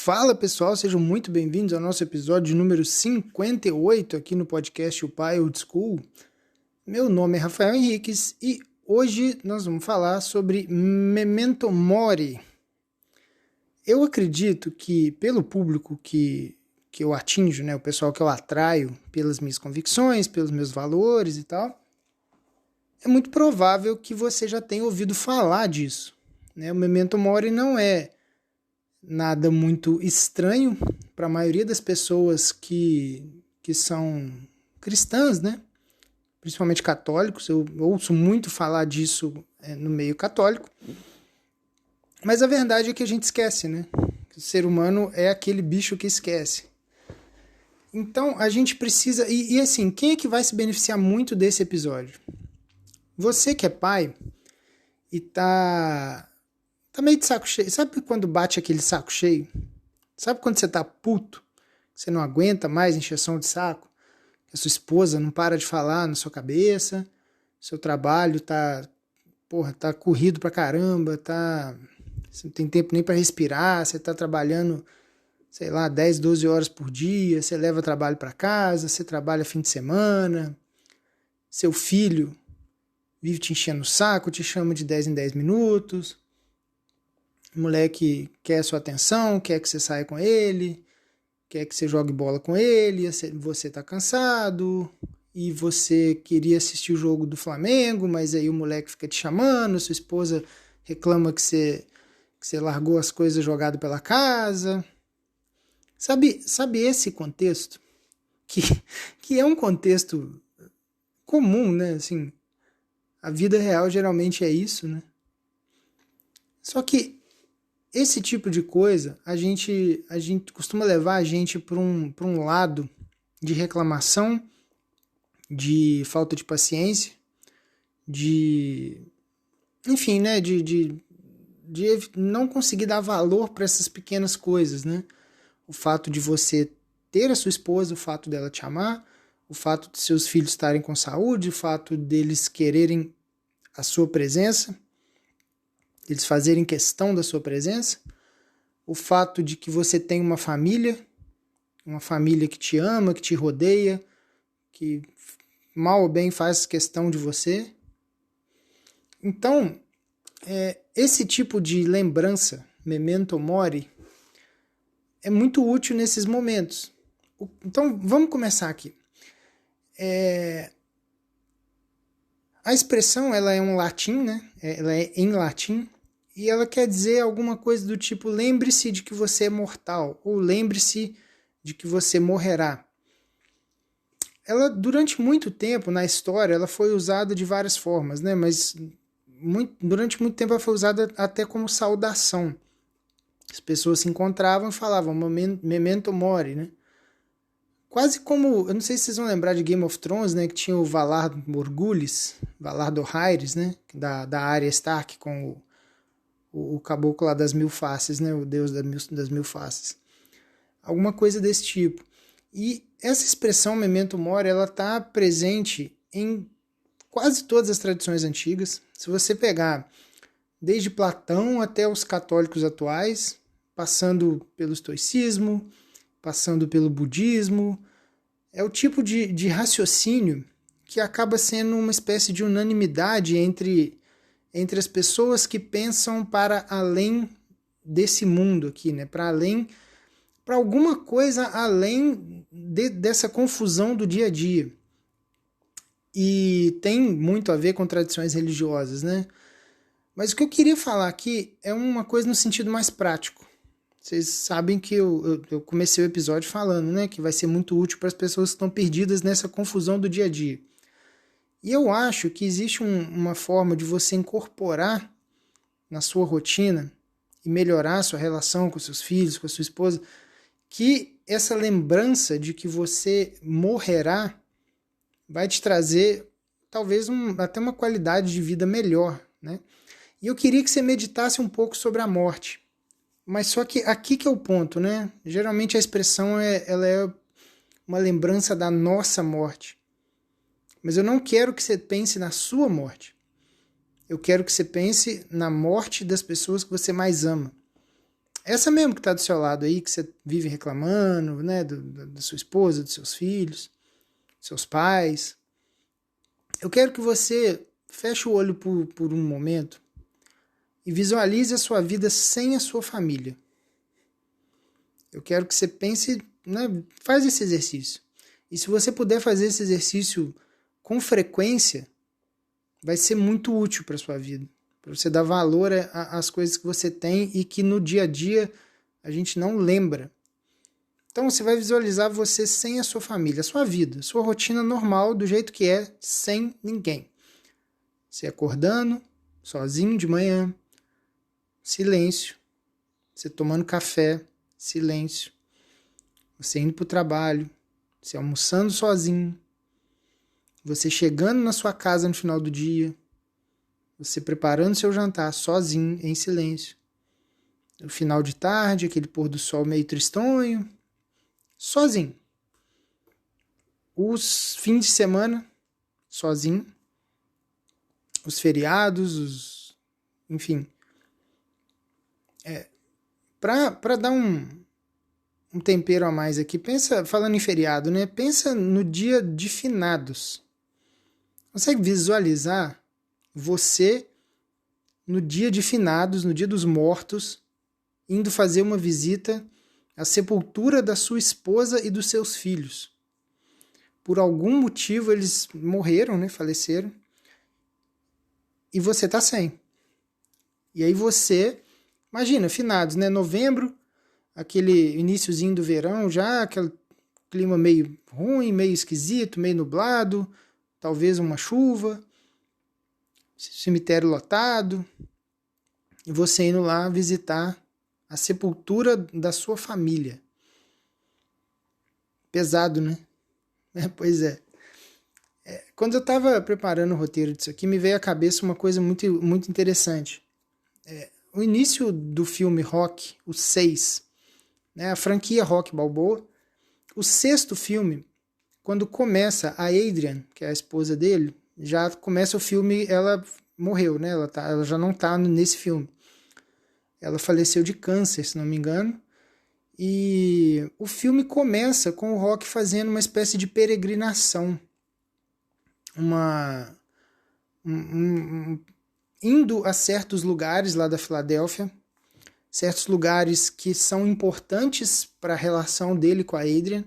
Fala pessoal, sejam muito bem-vindos ao nosso episódio número 58 aqui no podcast O Pai Old School. Meu nome é Rafael Henriques e hoje nós vamos falar sobre Memento Mori. Eu acredito que pelo público que eu atinjo, né, o pessoal que eu atraio pelas minhas convicções, pelos meus valores e tal, é muito provável que você já tenha ouvido falar disso, né? O Memento Mori não é nada muito estranho para a maioria das pessoas que são cristãs, né? Principalmente católicos. Eu ouço muito falar disso no meio católico. Mas a verdade é que a gente esquece, né? Que o ser humano é aquele bicho que esquece. Então a gente precisa... E assim, quem é que vai se beneficiar muito desse episódio? Você que é pai e tá meio de saco cheio. Sabe quando bate aquele saco cheio? Sabe quando você tá puto? Você não aguenta mais encheção de saco? Que a sua esposa não para de falar na sua cabeça? Seu trabalho tá corrido pra caramba, você não tem tempo nem pra respirar, você tá trabalhando, sei lá, 10, 12 horas por dia, você leva trabalho pra casa, você trabalha fim de semana, seu filho vive te enchendo o saco, te chama de 10 em 10 minutos, o moleque quer sua atenção, quer que você saia com ele, quer que você jogue bola com ele, você tá cansado, e você queria assistir o jogo do Flamengo, mas aí o moleque fica te chamando, sua esposa reclama que você largou as coisas jogadas pela casa. Sabe esse contexto? Que é um contexto comum, né? Assim, a vida real geralmente é isso, né? Só que esse tipo de coisa, a gente costuma levar a gente para um lado de reclamação, de falta de paciência, enfim, né, de não conseguir dar valor para essas pequenas coisas, né? O fato de você ter a sua esposa, o fato dela te amar, o fato de seus filhos estarem com saúde, o fato deles quererem a sua presença, eles fazerem questão da sua presença, o fato de que você tem uma família que te ama, que te rodeia, que mal ou bem faz questão de você. Então, esse tipo de lembrança, memento mori, é muito útil nesses momentos. Então, vamos começar aqui. A expressão, ela é um latim, né? Ela é em latim, e ela quer dizer alguma coisa do tipo: lembre-se de que você é mortal, ou lembre-se de que você morrerá. Ela, durante muito tempo na história, ela foi usada de várias formas, né? Mas durante muito tempo ela foi usada até como saudação. As pessoas se encontravam e falavam memento mori, né? Quase como, eu não sei se vocês vão lembrar de Game of Thrones, né? Que tinha o Valar Morghulis, Valar Dohaeris, né? Da Arya Stark com o caboclo lá das mil faces, né? O deus das mil faces. Alguma coisa desse tipo. E essa expressão memento mori, ela está presente em quase todas as tradições antigas. Se você pegar desde Platão até os católicos atuais, passando pelo estoicismo, passando pelo budismo, é o tipo de raciocínio que acaba sendo uma espécie de unanimidade entre as pessoas que pensam para além desse mundo aqui, né? Para alguma coisa além dessa confusão do dia a dia. E tem muito a ver com tradições religiosas, né? Mas o que eu queria falar aqui é uma coisa no sentido mais prático. Vocês sabem que eu comecei o episódio falando, né, que vai ser muito útil para as pessoas que estão perdidas nessa confusão do dia a dia. E eu acho que existe uma forma de você incorporar na sua rotina e melhorar a sua relação com seus filhos, com a sua esposa, que essa lembrança de que você morrerá vai te trazer talvez até uma qualidade de vida melhor, né? E eu queria que você meditasse um pouco sobre a morte. Mas só que aqui que é o ponto, né? Geralmente a expressão ela é uma lembrança da nossa morte. Mas eu não quero que você pense na sua morte. Eu quero que você pense na morte das pessoas que você mais ama. essa mesmo que está do seu lado aí, que você vive reclamando, né, da sua esposa, dos seus filhos, seus pais. Eu quero que você feche o olho por um momento e visualize a sua vida sem a sua família. Eu quero que você pense, né, faz esse exercício. E se você puder fazer esse exercício com frequência, vai ser muito útil para a sua vida. Para você dar valor às coisas que você tem e que no dia a dia a gente não lembra. Então você vai visualizar você sem a sua família, a sua vida, a sua rotina normal, do jeito que é, sem ninguém. Você acordando, sozinho de manhã, silêncio. Você tomando café, silêncio. Você indo para o trabalho, você almoçando sozinho. Você chegando na sua casa no final do dia. Você preparando seu jantar sozinho, em silêncio. No final de tarde, aquele pôr do sol meio tristonho. Sozinho. Os fins de semana, sozinho. Os feriados, enfim. Para dar um tempero a mais aqui, pensa, falando em feriado, né? Pensa no dia de finados. Consegue visualizar você no dia de finados, no dia dos mortos, indo fazer uma visita à sepultura da sua esposa e dos seus filhos? Por algum motivo eles morreram, né? Faleceram. E você tá sem. E aí você, imagina, finados, né? Novembro, aquele iniciozinho do verão já, aquele clima meio ruim, meio esquisito, meio nublado, talvez uma chuva, cemitério lotado, e você indo lá visitar a sepultura da sua família. Pesado, né? Pois é. Quando eu estava preparando o roteiro disso aqui, me veio à cabeça uma coisa muito, muito interessante. O início do filme Rock, o 6, né, a franquia Rock Balboa, o sexto filme, quando começa a Adrian, que é a esposa dele, já começa o filme, ela morreu, né? Ela já não está nesse filme. Ela faleceu de câncer, se não me engano. E o filme começa com o Rock fazendo uma espécie de peregrinação. Indo a certos lugares lá da Filadélfia, certos lugares que são importantes para a relação dele com a Adrian,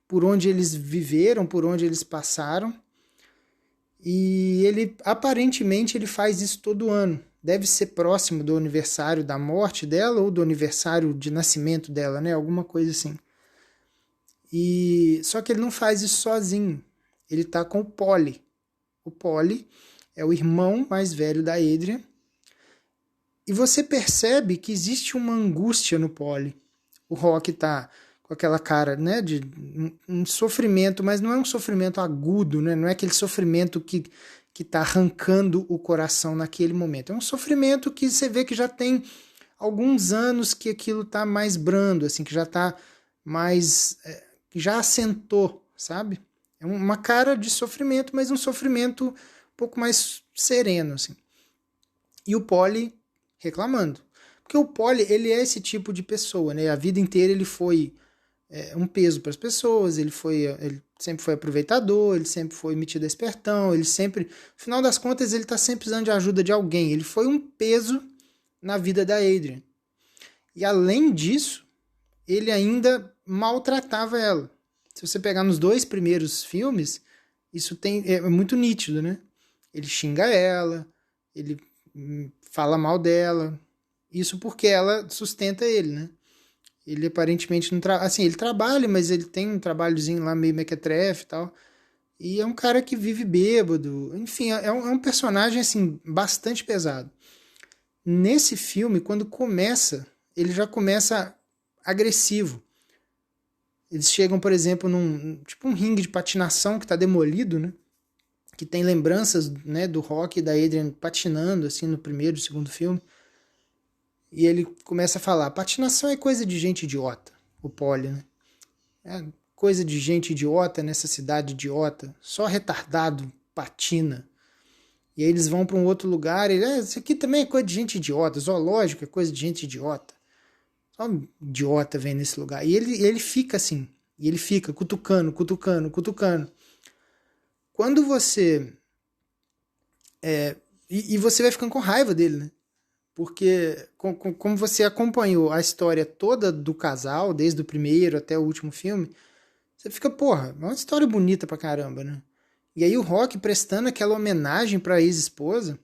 por onde eles viveram, por onde eles passaram. E ele, aparentemente, ele faz isso todo ano. Deve ser próximo do aniversário da morte dela ou do aniversário de nascimento dela, né? Alguma coisa assim. Só que ele não faz isso sozinho. Ele tá com o Polly. O Polly é o irmão mais velho da Adrian. E você percebe que existe uma angústia no Polly. O Rock tá com aquela cara, né, de um sofrimento, mas não é um sofrimento agudo, né? Não é aquele sofrimento que tá arrancando o coração naquele momento. É um sofrimento que você vê que já tem alguns anos que aquilo tá mais brando, assim, que já tá mais... que já assentou, sabe? É uma cara de sofrimento, mas um sofrimento um pouco mais sereno, assim. E o Polly reclamando. Porque o Polly, ele é esse tipo de pessoa, né? A vida inteira ele foi um peso para as pessoas, ele sempre foi aproveitador, ele sempre foi metido a espertão, ele sempre... No final das contas, ele está sempre precisando de ajuda de alguém. Ele foi um peso na vida da Adrian. E além disso, ele ainda maltratava ela. Se você pegar nos 2 primeiros filmes, isso é muito nítido, né? Ele xinga ela, ele fala mal dela. Isso porque ela sustenta ele, né? Ele aparentemente não trabalha. Assim, ele trabalha, mas ele tem um trabalhozinho lá meio mequetrefe e tal. E é um cara que vive bêbado. Enfim, é um personagem, assim, bastante pesado. Nesse filme, quando começa, ele já começa agressivo. Eles chegam, por exemplo, tipo um ringue de patinação que está demolido, né? Que tem lembranças, né, do Rock e da Adrian patinando, assim, no primeiro e segundo filme. E ele começa a falar, patinação é coisa de gente idiota, o Polly, né? É coisa de gente idiota nessa cidade idiota, só retardado patina. E aí eles vão para um outro lugar e isso aqui também é coisa de gente idiota, zoológico é coisa de gente idiota. Só um idiota vem nesse lugar. E ele fica assim. E ele fica cutucando, cutucando, cutucando. Quando você... E você vai ficando com raiva dele, né? Porque como você acompanhou a história toda do casal, desde o primeiro até o último filme, você fica, porra, é uma história bonita pra caramba, né? E aí o Rock prestando aquela homenagem pra ex-esposa,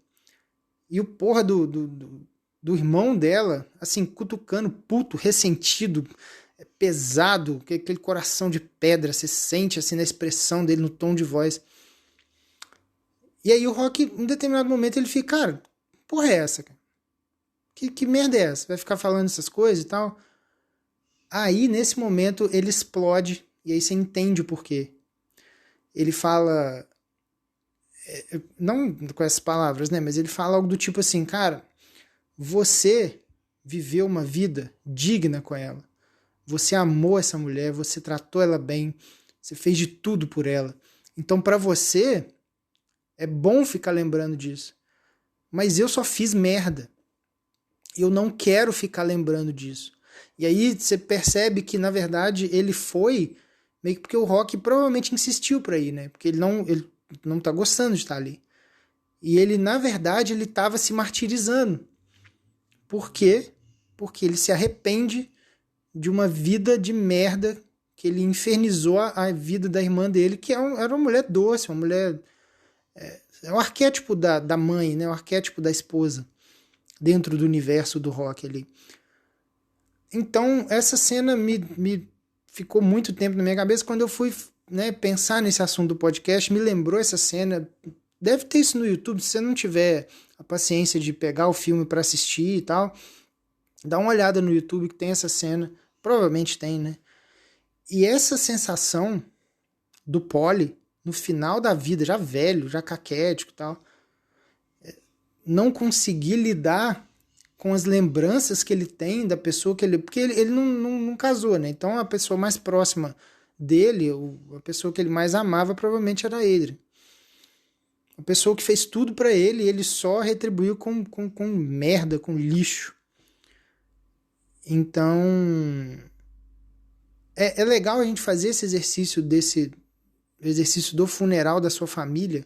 e o porra do irmão dela, assim, cutucando, puto, ressentido, pesado, aquele coração de pedra, você sente assim na expressão dele, no tom de voz. E aí o Rock, em determinado momento, ele fica, cara, porra é essa, cara? Que merda é essa? Vai ficar falando essas coisas e tal? Aí, nesse momento, ele explode, e aí você entende o porquê. Ele fala, não com essas palavras, né? Mas ele fala algo do tipo assim, cara, você viveu uma vida digna com ela. Você amou essa mulher, você tratou ela bem, você fez de tudo por ela. Então, pra você, é bom ficar lembrando disso. Mas eu só fiz merda. Eu não quero ficar lembrando disso. E aí você percebe que, na verdade, ele foi meio que porque o Rock provavelmente insistiu pra ir, né? Porque ele não tá gostando de estar ali. E ele, na verdade, ele tava se martirizando. Por quê? Porque ele se arrepende de uma vida de merda que ele infernizou a vida da irmã dele, que era uma mulher doce, uma mulher... É o arquétipo da mãe, né? O arquétipo da esposa dentro do universo do Rock ali. Então, essa cena me ficou muito tempo na minha cabeça. Quando eu fui, né, pensar nesse assunto do podcast, me lembrou essa cena. Deve ter isso no YouTube, se você não tiver a paciência de pegar o filme para assistir e tal, dá uma olhada no YouTube que tem essa cena. Provavelmente tem, né? E essa sensação do Paulie, no final da vida, já velho, já caquético e tal, não conseguir lidar com as lembranças que ele tem da pessoa que ele... Porque ele não casou, né? Então a pessoa mais próxima dele, a pessoa que ele mais amava, provavelmente era ele. A pessoa que fez tudo pra ele, ele só retribuiu com merda, com lixo. Então... É legal a gente fazer esse exercício exercício do funeral da sua família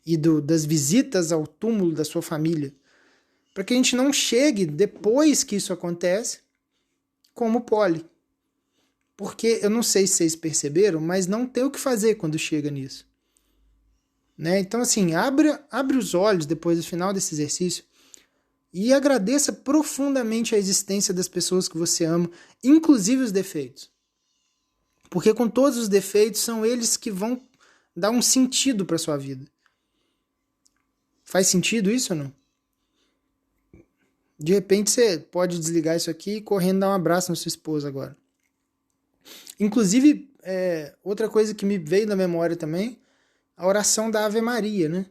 e das visitas ao túmulo da sua família, para que a gente não chegue depois que isso acontece como Paulie. Porque eu não sei se vocês perceberam, mas não tem o que fazer quando chega nisso. Né? Então, assim, abre os olhos depois do final desse exercício e agradeça profundamente a existência das pessoas que você ama, inclusive os defeitos. Porque com todos os defeitos, são eles que vão dar um sentido para sua vida. Faz sentido isso ou não? De repente você pode desligar isso aqui e correndo dar um abraço na sua esposa agora. Inclusive, outra coisa que me veio na memória também, a oração da Ave Maria, né?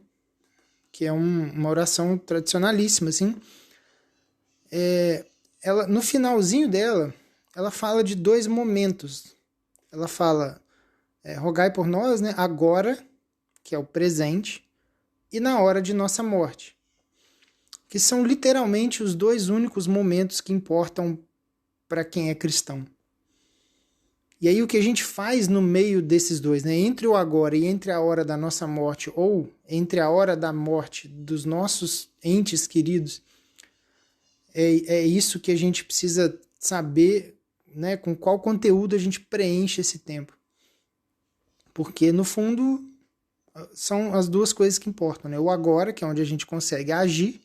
Que é uma oração tradicionalíssima, assim. Ela, no finalzinho dela, ela fala de 2 momentos. Ela fala, rogai por nós, né? Agora, que é o presente, e na hora de nossa morte. Que são literalmente os 2 únicos momentos que importam para quem é cristão. E aí o que a gente faz no meio desses 2, né? Entre o agora e entre a hora da nossa morte, ou entre a hora da morte dos nossos entes queridos, é isso que a gente precisa saber, né? Com qual conteúdo a gente preenche esse tempo. Porque, no fundo, são as 2 coisas que importam, né? O agora, que é onde a gente consegue agir,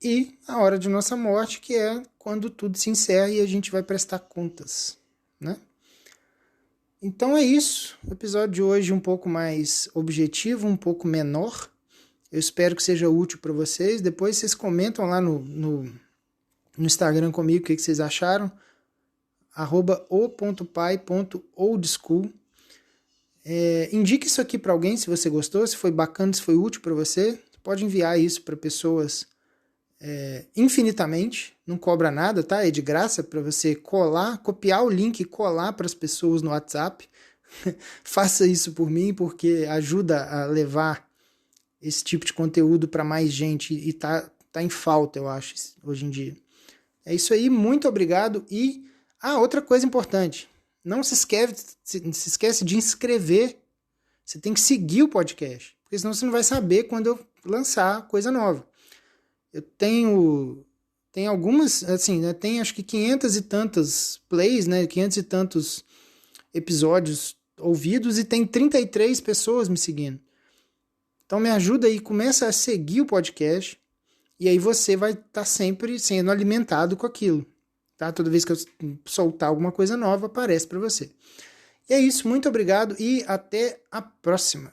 e a hora de nossa morte, que é quando tudo se encerra e a gente vai prestar contas, né? Então é isso. O episódio de hoje um pouco mais objetivo, um pouco menor. Eu espero que seja útil para vocês. Depois vocês comentam lá no Instagram comigo o que vocês acharam. @o.pai.oldschool. Indique isso aqui para alguém se você gostou, se foi bacana, se foi útil para você. Você pode enviar isso para pessoas infinitamente, não cobra nada, tá? É de graça para você copiar o link e colar para as pessoas no WhatsApp. Faça isso por mim, porque ajuda a levar esse tipo de conteúdo para mais gente e tá em falta, eu acho, hoje em dia. É isso aí, muito obrigado. E, outra coisa importante, não se esquece de inscrever. Você tem que seguir o podcast, porque senão você não vai saber quando eu lançar coisa nova. Eu tem algumas, assim, né, tem acho que 500 e tantas plays, né, 500 e tantos episódios ouvidos e tem 33 pessoas me seguindo. Então me ajuda aí, começa a seguir o podcast e aí você vai estar sempre sendo alimentado com aquilo. Tá? Toda vez que eu soltar alguma coisa nova, aparece para você. E é isso, muito obrigado e até a próxima.